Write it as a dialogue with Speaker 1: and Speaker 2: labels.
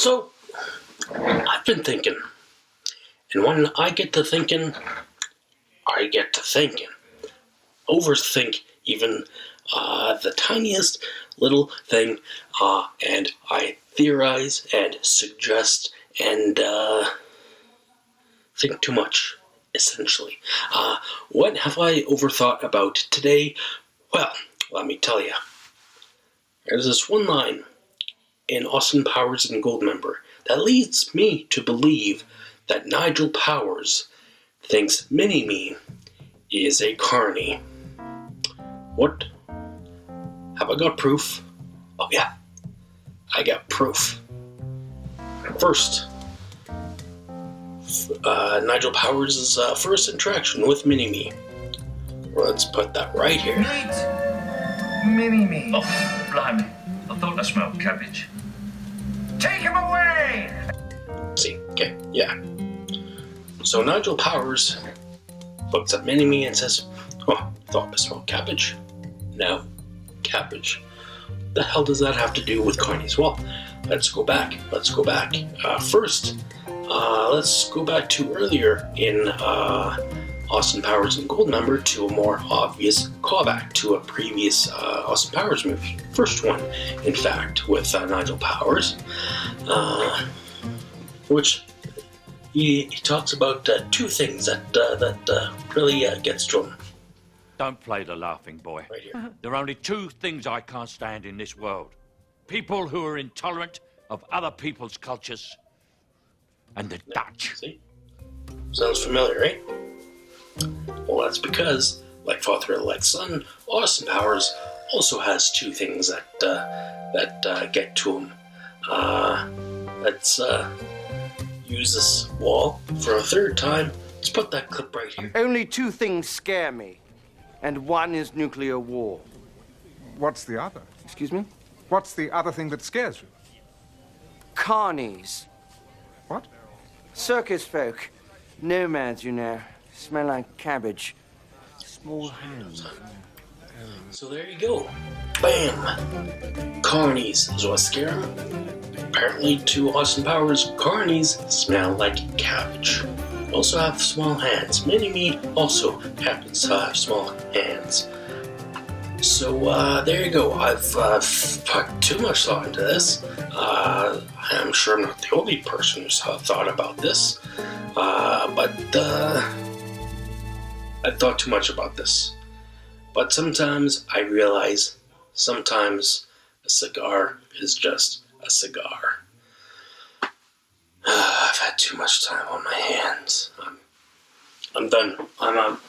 Speaker 1: So, I've been thinking, and when I get to thinking, I get to thinking. Overthink even the tiniest little thing, and I theorize and suggest and think too much, essentially. What have I overthought about today? Well, let me tell you. There's this one line in Austin Powers and Goldmember that leads me to believe that Nigel Powers thinks Mini-Me is a carny. What? Have I got proof? Oh yeah, I got proof. First, Nigel Powers' first interaction with Mini-Me. Let's put that right here.
Speaker 2: Meet Mini-Me.
Speaker 3: Oh, blimey. I thought I smelled cabbage.
Speaker 2: Take him away!
Speaker 1: See, okay, yeah. So Nigel Powers looks at Mini-Me and says, "Oh, thought I smelled cabbage. No, cabbage. What the hell does that have to do with carnies?" Well, let's go back. First, let's go back to earlier in Austin Powers and Goldmember to a more obvious callback to a previous Austin Powers movie. First one, in fact, with Nigel Powers, which he talks about two things that really gets to him.
Speaker 3: Don't play the laughing boy.
Speaker 1: Right here.
Speaker 3: There are only two things I can't stand in this world. People who are intolerant of other people's cultures and the Dutch.
Speaker 1: See? Sounds familiar, right? Well, that's because, like father, like son, Austin Powers also has two things that get to him. Let's use this wall for a third time. Let's put that clip right here.
Speaker 4: Only two things scare me, and one is nuclear war.
Speaker 2: What's the other?
Speaker 4: Excuse me?
Speaker 2: What's the other thing that scares you?
Speaker 4: Carnies.
Speaker 2: What?
Speaker 4: Circus folk. Nomads, you know. Smell like cabbage. Small hands.
Speaker 1: So there you go. Bam! Carnies is what scare him. Apparently, to Austin Powers, carnies smell like cabbage. Also have small hands. Mini-Me also happens to have small hands. So there you go. I've put too much thought into this. I'm sure I'm not the only person who's thought about this. But I've thought too much about this. But sometimes I realize sometimes a cigar is just a cigar. I've had too much time on my hands. I'm done. I'm out.